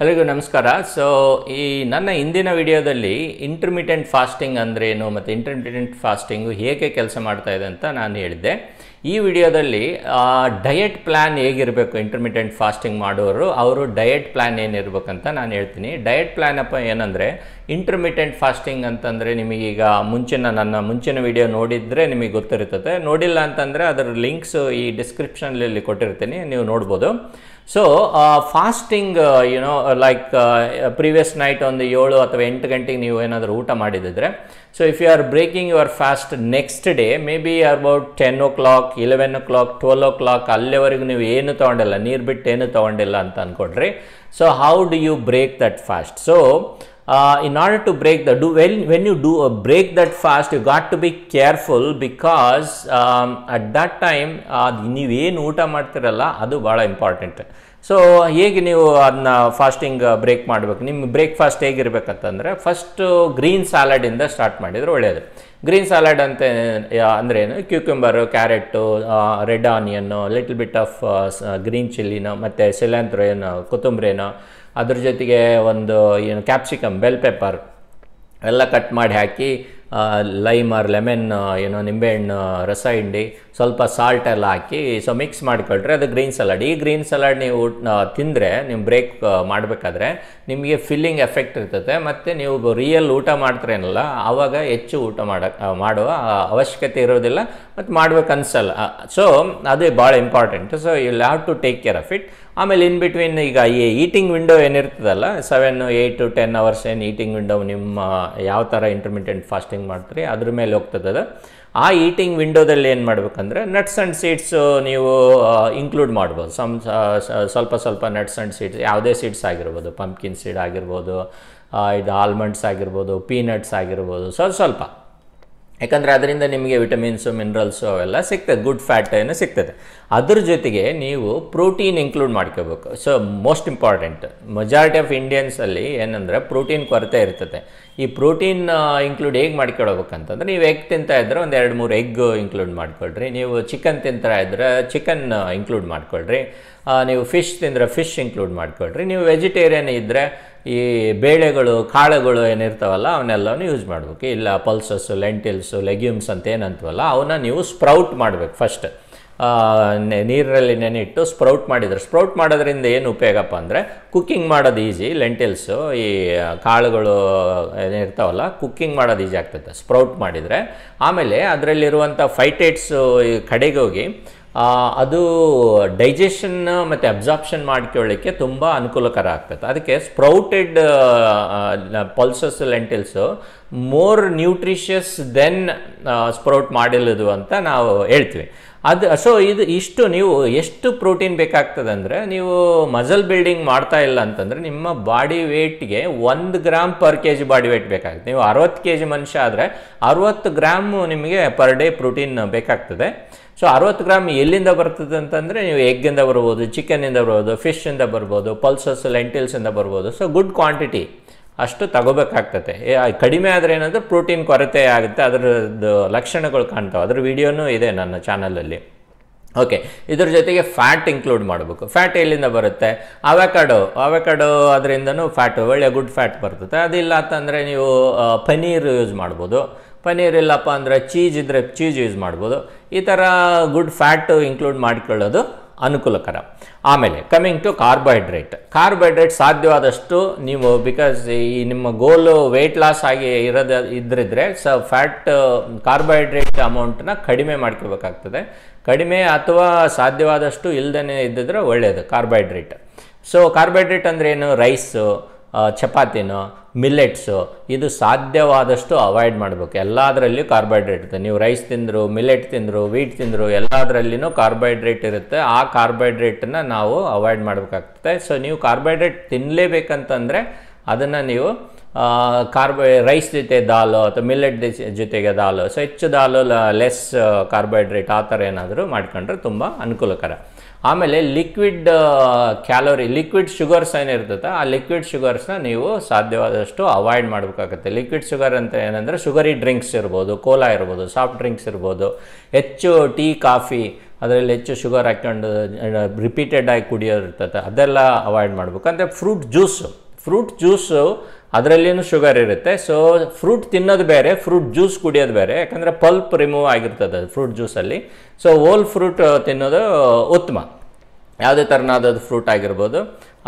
ಎಲ್ಲರಿಗೂ ನಮಸ್ಕಾರ. ಸೊ ಈ ನನ್ನ ಇಂದಿನ ವಿಡಿಯೋದಲ್ಲಿ ಇಂಟರ್ಮಿಟೆಂಟ್ ಫಾಸ್ಟಿಂಗ್ ಅಂದ್ರೇನು ಮತ್ತು ಇಂಟರ್ಮಿಟೆಂಟ್ ಫಾಸ್ಟಿಂಗು ಹೇಗೆ ಕೆಲಸ ಮಾಡ್ತಾ ಇದೆ ಅಂತ ನಾನು ಹೇಳಿದ್ದೆ. ಈ ವಿಡಿಯೋದಲ್ಲಿ ಡಯಟ್ ಪ್ಲ್ಯಾನ್ ಹೇಗಿರಬೇಕು, ಇಂಟರ್ಮಿಟೆಂಟ್ ಫಾಸ್ಟಿಂಗ್ ಮಾಡೋರು ಅವರು ಡಯಟ್ ಪ್ಲ್ಯಾನ್ ಏನಿರ್ಬೇಕಂತ ನಾನು ಹೇಳ್ತೀನಿ. ಡಯಟ್ ಪ್ಲ್ಯಾನ್ ಏನಂದರೆ ಇಂಟರ್ಮಿಟೆಂಟ್ ಫಾಸ್ಟಿಂಗ್ ಅಂತಂದರೆ ನಿಮಗೀಗ ನನ್ನ ಮುಂಚಿನ ವಿಡಿಯೋ ನೋಡಿದರೆ ನಿಮಗೆ ಗೊತ್ತಿರ್ತದೆ. ನೋಡಿಲ್ಲ ಅಂತಂದರೆ ಅದರ ಲಿಂಕ್ಸು ಈ ಡಿಸ್ಕ್ರಿಪ್ಷನಲ್ಲಿ ಕೊಟ್ಟಿರ್ತೀನಿ, ನೀವು ನೋಡ್ಬೋದು. So fasting like previous night ಒಂದು 7 ಅಥವಾ 8 ಗಂಟೆಗೆ ನೀವು ಏನಾದರೂ ಊಟ ಮಾಡಿದಿದ್ರೆ, so if you are breaking your fast next day maybe about 10 o'clock, 11 o'clock, 12 o'clock ಅಲ್ಲಿವರೆಗೂ ನೀವು ಏನು ತೊಗೊಂಡಿಲ್ಲ, ನೀರು ಬಿಟ್ಟು ಏನು ತೊಗೊಂಡಿಲ್ಲ ಅಂತ ಅಂದ್ಕೊಡ್ರಿ. So how do you break that fast? So in order to break when you do break that fast, you got to be careful because at that time ನೀವೇನು ಊಟ ಮಾಡ್ತಿರಲ್ಲ ಅದು ಭಾಳ ಇಂಪಾರ್ಟೆಂಟ್. ಸೊ ಹೇಗೆ ನೀವು ಅದನ್ನ ಫಾಸ್ಟಿಂಗ್ ಬ್ರೇಕ್ ಮಾಡಬೇಕು, ನಿಮ್ಮ ಬ್ರೇಕ್ಫಾಸ್ಟ್ ಹೇಗಿರ್ಬೇಕಂತಂದರೆ ಫಸ್ಟು ಗ್ರೀನ್ ಸ್ಯಾಲಡಿಂದ ಸ್ಟಾರ್ಟ್ ಮಾಡಿದರೆ ಒಳ್ಳೆಯದು. ಗ್ರೀನ್ ಸ್ಯಾಲಡ್ ಅಂತ ಅಂದರೆ ಏನು, cucumber, carrot, red onion, little bit of green ಚಿಲ್ಲಿನೋ ಮತ್ತು ಸಿಲೆಂತ್ರೋ ಏನೋ, ಕೊತ್ತಂಬರಿನೋ, ಅದ್ರ ಜೊತೆಗೆ ಒಂದು ಕ್ಯಾಪ್ಸಿಕಮ್, ಬೆಲ್ ಪೆಪ್ಪರ್ ಎಲ್ಲ ಕಟ್ ಮಾಡಿ ಹಾಕಿ, ಲೈಮ್ ಆರ್ ಲೆಮನ್ ನಿಂಬೆಹಣ್ಣು ರಸ ಹಿಂಡಿ, ಸ್ವಲ್ಪ ಸಾಲ್ಟ್ ಎಲ್ಲ ಹಾಕಿ ಸೊ ಮಿಕ್ಸ್ ಮಾಡಿಕೊಳ್ರಿ, ಅದು ಗ್ರೀನ್ ಸಲಾಡ್. ಈ ಗ್ರೀನ್ ಸಲಾಡ್ ನೀವು ತಿಂದರೆ ನೀವು ಬ್ರೇಕ್ ಮಾಡಬೇಕಾದ್ರೆ ನಿಮಗೆ ಫಿಲ್ಲಿಂಗ್ ಎಫೆಕ್ಟ್ ಇರ್ತದೆ, ಮತ್ತು ನೀವು ರಿಯಲ್ ಊಟ ಮಾಡ್ತೀರೇನಲ್ಲ ಆವಾಗ ಹೆಚ್ಚು ಊಟ ಮಾಡುವ ಅವಶ್ಯಕತೆ ಇರೋದಿಲ್ಲ ಮತ್ತು ಮಾಡ್ಬೇಕು ಅನಿಸಲ್ಲ. ಸೊ ಅದು ಭಾಳ important. So you have to take care of it. ಆಮೇಲೆ ಇನ್ ಬಿಟ್ವೀನ್ ಈಗ ಈ ಈಟಿಂಗ್ ವಿಂಡೋ ಏನಿರ್ತದಲ್ಲ, 7, 8 to 10 hours ಏನು ಈಟಿಂಗ್ ವಿಂಡೋ ನಿಮ್ಮ ಯಾವ ಥರ ಇಂಟರ್ಮಿಟೆಂಟ್ ಫಾಸ್ಟಿಂಗ್ ಮಾಡ್ತೀರಿ ಅದ್ರ ಮೇಲೆ ಹೋಗ್ತದೆ. ಆ ಈಟಿಂಗ್ ವಿಂಡೋದಲ್ಲಿ ಏನು ಮಾಡ್ಬೇಕಂದ್ರೆ ನಟ್ಸ್ ಆ್ಯಂಡ್ ಸೀಡ್ಸು ನೀವು ಇನ್ಕ್ಲೂಡ್ ಮಾಡ್ಬೋದು. ಸ್ವಲ್ಪ ನಟ್ಸ್ ಆ್ಯಂಡ್ ಸೀಡ್ಸ್, ಯಾವುದೇ ಸೀಡ್ಸ್ ಆಗಿರ್ಬೋದು, ಪಂಪ್ಕಿನ್ ಸೀಡ್ ಆಗಿರ್ಬೋದು, ಇದು ಆಲ್ಮಂಡ್ಸ್ ಆಗಿರ್ಬೋದು, ಪೀನಟ್ಸ್ ಆಗಿರ್ಬೋದು, ಸ್ವಲ್ಪ ಯಾಕಂದರೆ ಅದರಿಂದ ನಿಮಗೆ ವಿಟಮಿನ್ಸು, ಮಿನರಲ್ಸು ಅವೆಲ್ಲ ಸಿಗ್ತದೆ, ಗುಡ್ ಫ್ಯಾಟ್ ಏನು ಸಿಗ್ತದೆ. ಅದ್ರ ಜೊತೆಗೆ ನೀವು ಪ್ರೋಟೀನ್ ಇನ್ಕ್ಲೂಡ್ ಮಾಡ್ಕೋಬೇಕು. So most important, majority of ಇಂಡಿಯನ್ಸಲ್ಲಿ ಏನಂದರೆ ಪ್ರೋಟೀನ್ ಕೊರತೆ ಇರ್ತದೆ. ಈ ಪ್ರೋಟೀನ್ ಇನ್ಕ್ಲೂಡ್ ಹೇಗೆ ಮಾಡ್ಕೊಳ್ಬೇಕಂತಂದ್ರೆ, ನೀವು ಎಗ್ ತಿಂತಾ ಇದ್ದರೆ ಒಂದು 2-3 ಎಗ್ ಇನ್ಕ್ಲೂಡ್ ಮಾಡ್ಕೊಳ್ರಿ. ನೀವು ಚಿಕನ್ ತಿಂತಾ ಇದ್ದರೆ ಚಿಕನ್ ಇನ್ಕ್ಲೂಡ್ ಮಾಡ್ಕೊಳ್ರಿ. ನೀವು ಫಿಶ್ ತಿಂದರೆ ಫಿಶ್ ಇನ್ಕ್ಲೂಡ್ ಮಾಡ್ಕೊಳ್ರಿ. ನೀವು ವೆಜಿಟೇರಿಯನ್ ಇದ್ದರೆ ಈ ಬೇಳೆಗಳು, ಕಾಳುಗಳು ಏನಿರ್ತಾವಲ್ಲ ಅವನ್ನೆಲ್ಲವೂ ಯೂಸ್ ಮಾಡಬೇಕು. ಇಲ್ಲ ಪಲ್ಸಸ್ಸು, ಲೆಂಟಿಲ್ಸು, ಲೆಗ್ಯೂಮ್ಸ್ ಅಂತ ಏನಂತೀವಲ್ಲ ಅವನ್ನ ನೀವು ಸ್ಪ್ರೌಟ್ ಮಾಡಬೇಕು. ಫಸ್ಟ್ ನೀರಲ್ಲಿ ನೆನಿಟ್ಟು ಸ್ಪ್ರೌಟ್ ಮಾಡೋದ್ರಿಂದ ಏನು ಉಪಯೋಗಪ್ಪ ಅಂದರೆ ಕುಕ್ಕಿಂಗ್ ಮಾಡೋದು ಈಸಿ. ಲೆಂಟಿಲ್ಸು, ಈ ಕಾಳುಗಳು ಏನಿರ್ತಾವಲ್ಲ ಕುಕ್ಕಿಂಗ್ ಮಾಡೋದು ಈಸಿ ಆಗ್ತದೆ ಸ್ಪ್ರೌಟ್ ಮಾಡಿದರೆ. ಆಮೇಲೆ ಅದರಲ್ಲಿರುವಂಥ ಫೈಟೇಟ್ಸು ಕಡೆಗೆ ಹೋಗಿ ಅದು ಡೈಜೆಷನ್ ಮತ್ತು ಅಬ್ಸಾರ್ಪ್ಷನ್ ಮಾಡ್ಕೊಳ್ಳಿಕ್ಕೆ ತುಂಬ ಅನುಕೂಲಕರ ಆಗ್ತದೆ. ಅದಕ್ಕೆ sprouted pulses, lentils more nutritious than sprout ಮಾಡಿಲ್ಲದು ಅಂತ ನಾವು ಹೇಳ್ತೀವಿ. ಸೊ ಇಷ್ಟು ನೀವು ಎಷ್ಟು ಪ್ರೋಟೀನ್ ಬೇಕಾಗ್ತದೆ ಅಂದರೆ, ನೀವು ಮಸಲ್ ಬಿಲ್ಡಿಂಗ್ ಮಾಡ್ತಾ ಇಲ್ಲ ಅಂತಂದರೆ ನಿಮ್ಮ ಬಾಡಿ ವೇಟ್ಗೆ 1 gram per kg body weight ಬೇಕಾಗುತ್ತೆ. ನೀವು 60 kg ಮನುಷ್ಯ ಆದರೆ 60 ಗ್ರಾಮು ನಿಮಗೆ ಪರ್ ಡೇ ಪ್ರೋಟೀನ್ ಬೇಕಾಗ್ತದೆ. ಸೊ 60 ಗ್ರಾಮ್ ಎಲ್ಲಿಂದ ಬರ್ತದೆ ಅಂತಂದರೆ ನೀವು ಎಗ್ಗಿಂದ ಬರ್ಬೋದು, ಚಿಕನ್ನಿಂದ ಬರ್ಬೋದು, ಫಿಶ್ಶಿಂದ ಬರ್ಬೋದು, ಪಲ್ಸಸ್, ಲೆಂಟಿಲ್ಸಿಂದ ಬರ್ಬೋದು. ಸೊ ಗುಡ್ ಕ್ವಾಂಟಿಟಿ ಅಷ್ಟು ತಗೋಬೇಕಾಗ್ತದೆ. ಕಡಿಮೆ ಆದರೆ ಏನಾದರೂ ಪ್ರೋಟೀನ್ ಕೊರತೆ ಆಗುತ್ತೆ, ಅದರದ್ದು ಲಕ್ಷಣಗಳು ಕಾಣ್ತಾವೆ. ಅದ್ರ ವಿಡಿಯೋನೂ ಇದೆ ನನ್ನ ಚಾನಲಲ್ಲಿ. ಓಕೆ, ಇದ್ರ ಜೊತೆಗೆ ಫ್ಯಾಟ್ ಇನ್ಕ್ಲೂಡ್ ಮಾಡಬೇಕು. ಫ್ಯಾಟ್ ಎಲ್ಲಿಂದ ಬರುತ್ತೆ? ಅವಕಾಡೋ ಅದರಿಂದನೂ ಫ್ಯಾಟ್, ಒಳ್ಳೆ ಗುಡ್ ಫ್ಯಾಟ್ ಬರ್ತದೆ. ಅದಿಲ್ಲ ಅಂತಂದರೆ ನೀವು ಪನೀರ್ ಯೂಸ್ ಮಾಡ್ಬೋದು. ಪನೀರ್ ಇಲ್ಲಪ್ಪ ಅಂದರೆ ಚೀಸ್ ಇದ್ದರೆ ಚೀಸ್ ಯೂಸ್ ಮಾಡ್ಬೋದು. ಈ ಥರ ಗುಡ್ ಫ್ಯಾಟು ಇನ್ಕ್ಲೂಡ್ ಮಾಡಿಕೊಳ್ಳೋದು ಅನುಕೂಲಕರ. ಆಮೇಲೆ ಕಮಿಂಗ್ ಟು ಕಾರ್ಬೋಹೈಡ್ರೇಟ್ ಸಾಧ್ಯವಾದಷ್ಟು ನೀವು, ಬಿಕಾಸ್ ಈ ನಿಮ್ಮ ಗೋಲು ವೆಯ್ಟ್ ಲಾಸ್ ಆಗಿ ಇದ್ರಿದ್ರೆ ಫ್ಯಾಟ್ ಕಾರ್ಬೋಹೈಡ್ರೇಟ್ ಅಮೌಂಟನ್ನ ಕಡಿಮೆ ಮಾಡ್ಕೋಬೇಕಾಗ್ತದೆ. ಕಡಿಮೆ ಅಥವಾ ಸಾಧ್ಯವಾದಷ್ಟು ಇಲ್ಲದೇ ಇದ್ದಿದ್ರೆ ಒಳ್ಳೆಯದು ಕಾರ್ಬೋಹೈಡ್ರೇಟ್. ಸೊ ಕಾರ್ಬೋಹೈಡ್ರೇಟ್ ಅಂದರೆ ಏನು? ರೈಸು, ಚಪಾತಿನೋ, ಮಿಲ್ಲೆಟ್ಸು, ಇದು ಸಾಧ್ಯವಾದಷ್ಟು ಅವಾಯ್ಡ್ ಮಾಡಬೇಕು. ಎಲ್ಲದರಲ್ಲಿಯೂ ಕಾರ್ಬೋಹೈಡ್ರೇಟ್ ಇರುತ್ತೆ. ನೀವು ರೈಸ್ ತಿಂದರು, ಮಿಲ್ಲೆಟ್ ತಿಂದರು, ವೀಟ್ ತಿಂದರು, ಎಲ್ಲದರಲ್ಲಿನೂ ಕಾರ್ಬೋಹೈಡ್ರೇಟ್ ಇರುತ್ತೆ. ಆ ಕಾರ್ಬೋಹೈಡ್ರೇಟನ್ನು ನಾವು ಅವಾಯ್ಡ್ ಮಾಡಬೇಕಾಗ್ತದೆ. ಸೊ ನೀವು ಕಾರ್ಬೋಹೈಡ್ರೇಟ್ ತಿನ್ನಲೇಬೇಕಂತಂದರೆ ಅದನ್ನು ನೀವು ರೈಸ್ ಜೊತೆ ದಾಲು ಅಥವಾ ಮಿಲ್ಲೆಟ್ ಜೊತೆಗೆ ದಾಲು, ಸೊ ಹೆಚ್ಚು ದಾಲು, ಲೆಸ್ ಕಾರ್ಬೋಹೈಡ್ರೇಟ್, ಆ ಥರ ಏನಾದರೂ ಮಾಡ್ಕೊಂಡ್ರೆ ತುಂಬ ಅನುಕೂಲಕರ. ಆಮೇಲೆ ಲಿಕ್ವಿಡ್ ಶುಗರ್ಸ್ ಏನಿರ್ತದೆ ಆ ಲಿಕ್ವಿಡ್ ಶುಗರ್ಸ್ನ ನೀವು ಸಾಧ್ಯವಾದಷ್ಟು ಅವಾಯ್ಡ್ ಮಾಡಬೇಕಾಗುತ್ತೆ. ಲಿಕ್ವಿಡ್ ಶುಗರ್ ಅಂತ ಏನಂದರೆ ಶುಗರಿ ಡ್ರಿಂಕ್ಸ್ ಇರ್ಬೋದು, ಕೋಲಾ ಇರ್ಬೋದು, ಸಾಫ್ಟ್ ಡ್ರಿಂಕ್ಸ್ ಇರ್ಬೋದು, ಹೆಚ್ಚು ಟೀ, ಕಾಫಿ ಅದರಲ್ಲಿ ಹೆಚ್ಚು ಶುಗರ್ ಹಾಕ್ಕೊಂಡು ರಿಪೀಟೆಡ್ ಆಗಿ ಕುಡಿಯೋದಿರ್ತದೆ, ಅದೆಲ್ಲ ಅವಾಯ್ಡ್ ಮಾಡಬೇಕು. ಅಂದರೆ ಫ್ರೂಟ್ ಜ್ಯೂಸು ಅದರಲ್ಲಿನೂ ಶುಗರ್ ಇರುತ್ತೆ. ಸೊ ಫ್ರೂಟ್ ತಿನ್ನೋದು ಬೇರೆ, ಫ್ರೂಟ್ ಜ್ಯೂಸ್ ಕುಡಿಯೋದು ಬೇರೆ, ಯಾಕಂದರೆ ಪಲ್ಪ್ ರಿಮೂವ್ ಆಗಿರ್ತದೆ ಫ್ರೂಟ್ ಜ್ಯೂಸಲ್ಲಿ. ಸೊ ಹೋಲ್ ಫ್ರೂಟ್ ತಿನ್ನೋದು ಉತ್ತಮ. ಯಾವುದೇ ಥರನಾದ ಫ್ರೂಟ್ ಆಗಿರ್ಬೋದು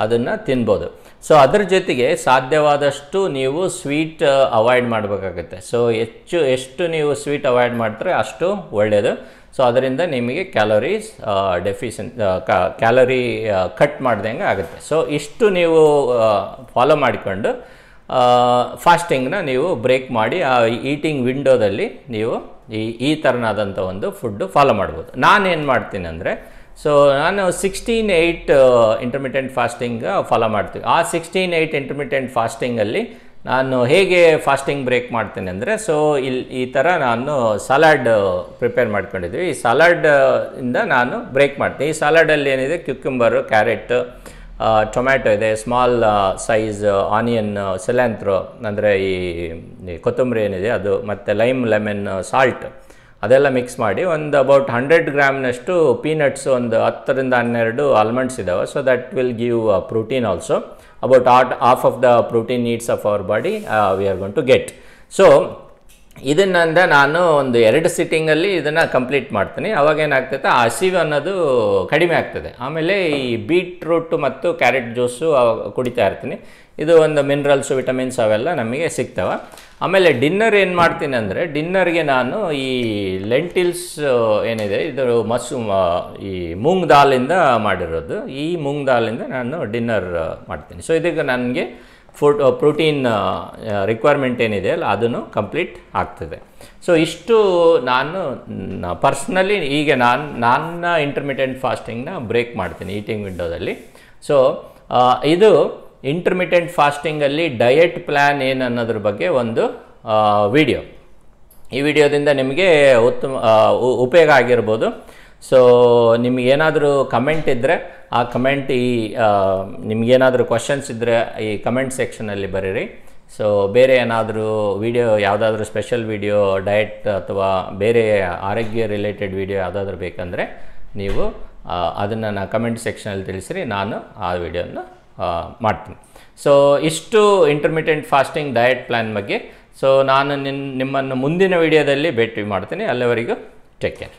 ಅದನ್ನು ತಿನ್ಬೋದು. ಸೊ ಅದರ ಜೊತೆಗೆ ಸಾಧ್ಯವಾದಷ್ಟು ನೀವು ಸ್ವೀಟ್ ಅವಾಯ್ಡ್ ಮಾಡಬೇಕಾಗುತ್ತೆ. ಸೊ ಎಷ್ಟು ನೀವು ಸ್ವೀಟ್ ಅವಾಯ್ಡ್ ಮಾಡ್ತಾರೆ ಅಷ್ಟು ಒಳ್ಳೆಯದು. ಸೊ ಅದರಿಂದ ನಿಮಗೆ ಕ್ಯಾಲೋರೀಸ್ ಕ್ಯಾಲರಿ ಕಟ್ ಮಾಡ್ದಂಗೆ ಆಗುತ್ತೆ. ಸೊ ಇಷ್ಟು ನೀವು ಫಾಲೋ ಮಾಡಿಕೊಂಡು ಫಾಸ್ಟಿಂಗ್ನ ನೀವು ಬ್ರೇಕ್ ಮಾಡಿ ಆ ಈಟಿಂಗ್ ವಿಂಡೋದಲ್ಲಿ ನೀವು ಈ ಥರನಾದಂಥ ಒಂದು ಫುಡ್ಡು ಫಾಲೋ ಮಾಡ್ಬೋದು. ನಾನೇನು ಮಾಡ್ತೀನಿ ಅಂದರೆ, ಸೊ ನಾನು 16-8 ಇಂಟರ್ಮಿಟೆಂಟ್ ಫಾಸ್ಟಿಂಗ್ ಫಾಲೋ ಮಾಡ್ತೀವಿ. ಆ 16-8 ಇಂಟರ್ಮಿಟೆಂಟ್ ಫಾಸ್ಟಿಂಗಲ್ಲಿ ನಾನು ಹೇಗೆ ಫಾಸ್ಟಿಂಗ್ ಬ್ರೇಕ್ ಮಾಡ್ತೀನಿ ಅಂದರೆ, ಸೊ ಈ ಥರ ನಾನು ಸಲಾಡ್ ಪ್ರಿಪೇರ್ ಮಾಡ್ಕೊಂಡಿದ್ವಿ. ಈ ಸಲಾಡ್ ಇಂದ ನಾನು ಬ್ರೇಕ್ ಮಾಡ್ತೀನಿ. ಈ ಸಲಾಡಲ್ಲಿ ಏನಿದೆ, ಕ್ಯುಕ್ಯುಂಬರು, ಕ್ಯಾರೆಟ್, ಟೊಮ್ಯಾಟೊ ಇದೆ, ಸ್ಮಾಲ್ ಸೈಜ್ ಆನಿಯನ್, ಸಿಲ್ಯಾಂತ್ರೋ ಅಂದರೆ ಈ ಕೊತ್ತಂಬರಿ ಏನಿದೆ ಅದು, ಮತ್ತು ಲೈಮ್, ಲೆಮನ್, ಸಾಲ್ಟ್ ಅದೆಲ್ಲ ಮಿಕ್ಸ್ ಮಾಡಿ ಒಂದು ಅಬೌಟ್ 100 ಗ್ರಾಮ್ನಷ್ಟು ಪೀನಟ್ಸ್, ಒಂದು 10-12 ಆಲ್ಮಂಡ್ಸ್ ಇದ್ದಾವೆ. So that will give protein also. About half of the protein needs of our body we are going to get. So ಇದನ್ನಿಂದ ನಾನು ಒಂದು 2 ಸಿಟ್ಟಿಂಗಲ್ಲಿ ಇದನ್ನು ಕಂಪ್ಲೀಟ್ ಮಾಡ್ತೀನಿ. ಅವಾಗ ಏನಾಗ್ತೈತೆ, ಆ ಹಸಿವು ಅನ್ನೋದು ಕಡಿಮೆ ಆಗ್ತದೆ. ಆಮೇಲೆ ಈ ಬೀಟ್ರೂಟು ಮತ್ತು ಕ್ಯಾರೆಟ್ ಜ್ಯೂಸು ಕುಡಿತಾ ಇರ್ತೀನಿ. ಇದು ಒಂದು ಮಿನರಲ್ಸು, ವಿಟಮಿನ್ಸ್ ಅವೆಲ್ಲ ನಮಗೆ ಸಿಗ್ತವೆ. ಆಮೇಲೆ ಡಿನ್ನರ್ ಏನು ಮಾಡ್ತೀನಿ ಅಂದರೆ, ಡಿನ್ನರ್ಗೆ ನಾನು ಈ ಲೆಂಟಿಲ್ಸ್ ಏನಿದೆ ಇದು ಈ ಮೂಂಗ್ ದಾಲಿಂದ ಮಾಡಿರೋದು, ಈ ಮೂಂಗ್ ದಾಲಿಂದ ನಾನು ಡಿನ್ನರ್ ಮಾಡ್ತೀನಿ. ಸೊ ಇದಕ್ಕೆ ನನಗೆ ಪ್ರೋಟೀನ್ ರಿಕ್ವೈರ್ಮೆಂಟ್ ಏನಿದೆ ಅಲ್ಲ ಅದನ್ನು ಕಂಪ್ಲೀಟ್ ಆಗ್ತದೆ. ಸೊ ಇಷ್ಟು ನಾನು ಪರ್ಸ್ನಲಿ ಈಗ ನನ್ನ ಇಂಟರ್ಮಿಟೆಂಟ್ ಫಾಸ್ಟಿಂಗ್ನ ಬ್ರೇಕ್ ಮಾಡ್ತೀನಿ ಈಟಿಂಗ್ ವಿಂಡೋದಲ್ಲಿ. ಸೊ ಇದು ಇಂಟರ್ಮಿಟೆಂಟ್ ಫಾಸ್ಟಿಂಗಲ್ಲಿ ಡಯಟ್ ಪ್ಲ್ಯಾನ್ ಏನು ಅನ್ನೋದ್ರ ಬಗ್ಗೆ ಒಂದು ವಿಡಿಯೋ. ಈ ವಿಡಿಯೋದಿಂದ ನಿಮಗೆ ಉಪಯೋಗ ಆಗಿರ್ಬೋದು. ಸೊ ನಿಮಗೇನಾದರೂ ಕಮೆಂಟ್ ಇದ್ದರೆ ಆ ಕಮೆಂಟ್ ನಿಮಗೇನಾದರೂ ಕ್ವಶನ್ಸ್ ಇದ್ದರೆ ಈ ಕಮೆಂಟ್ ಸೆಕ್ಷನಲ್ಲಿ ಬರೀರಿ. ಸೊ ಬೇರೆ ಏನಾದರೂ ವಿಡಿಯೋ, ಯಾವುದಾದ್ರೂ ಸ್ಪೆಷಲ್ ವಿಡಿಯೋ, ಡಯಟ್ ಅಥವಾ ಬೇರೆ ಆರೋಗ್ಯ ರಿಲೇಟೆಡ್ ವಿಡಿಯೋ ಯಾವುದಾದ್ರೂ ಬೇಕಂದರೆ ನೀವು ಅದನ್ನು ಕಮೆಂಟ್ ಸೆಕ್ಷನಲ್ಲಿ ತಿಳಿಸಿರಿ, ನಾನು ಆ ವಿಡಿಯೋನ ಮಾಡ್ತೀನಿ. ಸೊ ಇಷ್ಟು ಇಂಟರ್ಮಿಟೆಂಟ್ ಫಾಸ್ಟಿಂಗ್ ಡಯಟ್ ಪ್ಲ್ಯಾನ್ ಬಗ್ಗೆ. ಸೊ ನಾನು ನಿಮ್ಮನ್ನು ಮುಂದಿನ ವಿಡಿಯೋದಲ್ಲಿ ಭೇಟಿ ಮಾಡ್ತೀನಿ. ಅಲ್ಲಿವರೆಗೂ ಟೇಕ್ ಕೇರ್.